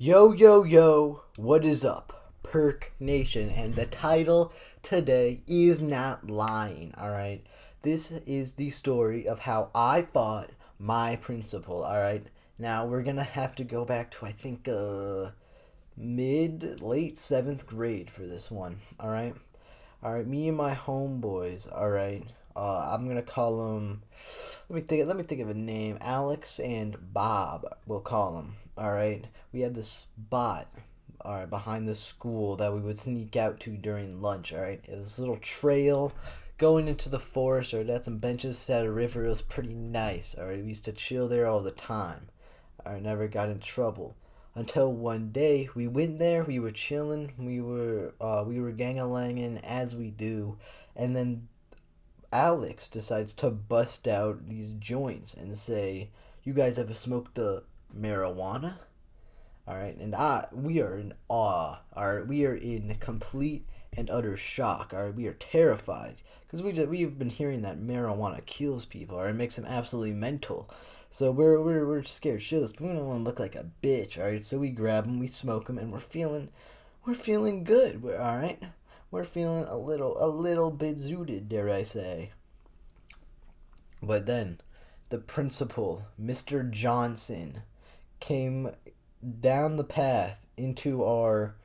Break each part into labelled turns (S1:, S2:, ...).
S1: Yo, yo, yo, what is up, Perk Nation? And the title today is not lying, alright? This is the story of how I fought my principal, alright? Now, we're gonna have to go back to, I think, late 7th grade for this one, alright? Alright, me and my homeboys, alright? I'm gonna call them, let me think of a name. Alex and Bob, we'll call them, alright? We had this spot, alright, behind the school that we would sneak out to during lunch, alright? It was a little trail going into the forest, or had some benches at a river. It was pretty nice, alright? We used to chill there all the time. I never got in trouble until one day we went there. We were chilling. We were gang-a-langing as we do, and then Alex decides to bust out these joints and say, "You guys ever smoked the marijuana?" All right, and we are in awe. All right, we are in complete and utter shock. All right, we are terrified because we've been hearing that marijuana kills people, or it makes them absolutely mental. So we're scared shitless, but we don't want to look like a bitch. All right, so we grab them, we smoke them, and we're feeling good. We're all right. We're feeling a little bit zooted, dare I say. But then, the principal, Mr. Johnson, came down the path into our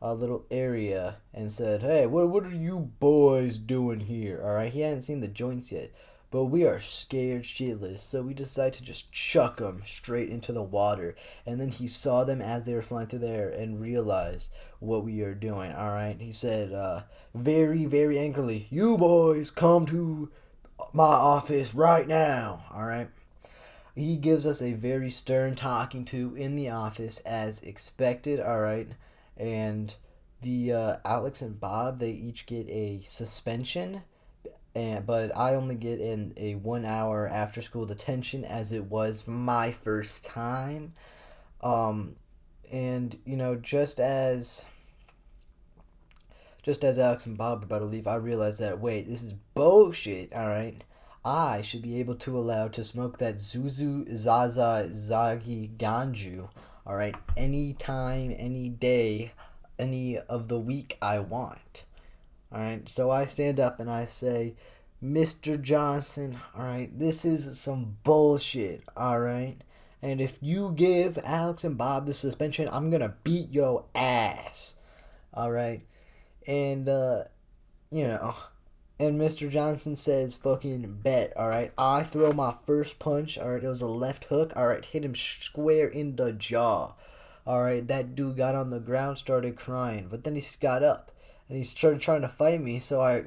S1: little area and said, "Hey, what are you boys doing here?" All right, he hadn't seen the joints yet, but we are scared shitless, so we decided to just chuck them straight into the water. And then he saw them as they were flying through the air and realized what we are doing. All right, he said, very, very angrily, "You boys come to my office right now." All right. He gives us a very stern talking to in the office as expected, all right? And the Alex and Bob, they each get a suspension, but I only get in a 1 hour after school detention as it was my first time. Um, and just as Alex and Bob were about to leave, I realized that, wait, this is bullshit, all right? I should be able to allow to smoke that Zuzu Zaza Zagi Ganju, all right, anytime, any day, any of the week I want. All right, so I stand up and I say, "Mr. Johnson, all right, this is some bullshit, all right? And if you give Alex and Bob the suspension, I'm gonna beat your ass, all right?" And you know, and Mr. Johnson says, "Fucking bet." All right, I throw my first punch. All right, it was a left hook. All right, hit him square in the jaw. All right, that dude got on the ground, started crying, but then he got up and he started trying to fight me. So I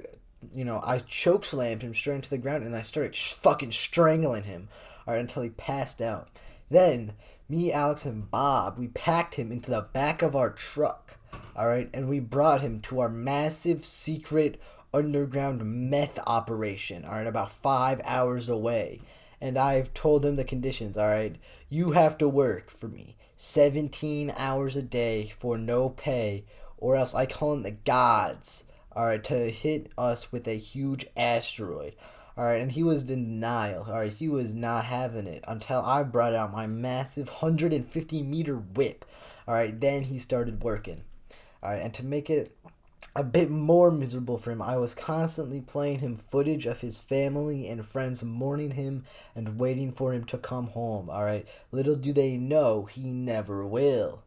S1: choke slammed him straight into the ground, and I started fucking strangling him. All right, until he passed out. Then me, Alex, and Bob, we packed him into the back of our truck. All right, and we brought him to our massive secret underground meth operation. All right, about 5 hours away. And I've told him the conditions. All right, you have to work for me 17 hours a day for no pay, or else I call in the gods, all right, to hit us with a huge asteroid. All right, and he was in denial. All right, he was not having it until I brought out my massive 150-meter whip. All right, then he started working. All right, and to make it a bit more miserable for him, I was constantly playing him footage of his family and friends mourning him and waiting for him to come home. All right, little do they know he never will.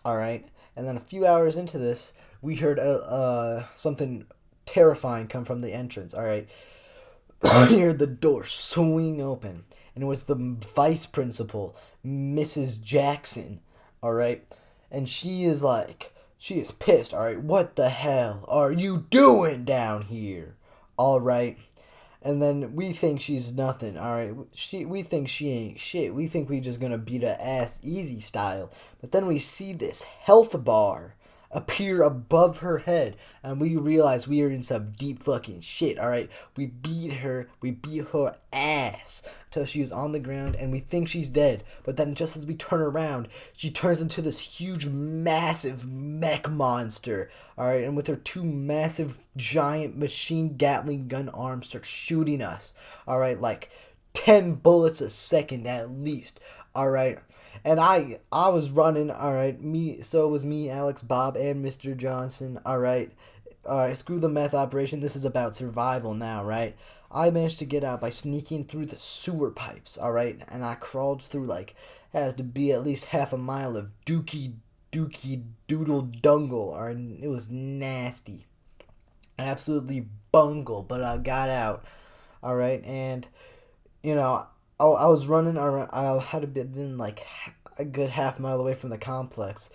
S1: All right, and then a few hours into this, we heard something terrifying come from the entrance. All right, we heard the door swing open, and it was the vice principal, Mrs. Jackson. All right, and she is pissed, all right? What the hell are you doing down here? All right. And then we think she's nothing, all right? We think she ain't shit. We think we just gonna beat her ass easy style. But then we see this health bar appear above her head, and we realize we are in some deep fucking shit, all right? We beat her ass till she was on the ground, and we think she's dead. But then just as we turn around, she turns into this huge, massive mech monster, all right? And with her two massive, giant machine Gatling gun arms, starts shooting us, all right? Like 10 bullets a second at least, all right? And I was running, all right. So it was me, Alex, Bob, and Mr. Johnson, all right. All right, screw the meth operation. This is about survival now, right? I managed to get out by sneaking through the sewer pipes, all right, and I crawled through like had to be at least half a mile of dookie doodle dungle, all right. And it was nasty, absolutely bungle, but I got out, all right, and you know, I was running around. I had to been like a good half mile away from the complex,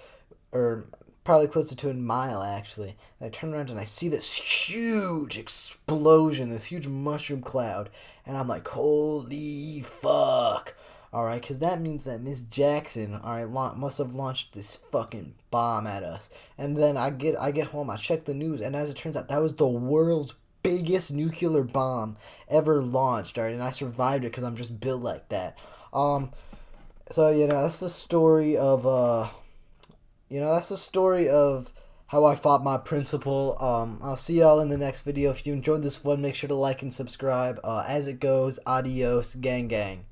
S1: or probably closer to a mile actually. And I turn around and I see this huge explosion, this huge mushroom cloud, and I'm like, holy fuck! All right, because that means that Miss Jackson, all right, must have launched this fucking bomb at us. And then I get home, I check the news, and as it turns out, that was the world's biggest nuclear bomb ever launched. All right, and I survived it because I'm just built like that. So that's the story of that's the story of how I fought my principal. I'll see y'all in the next video. If you enjoyed this one, make sure to like and subscribe. As it goes, adios, gang gang.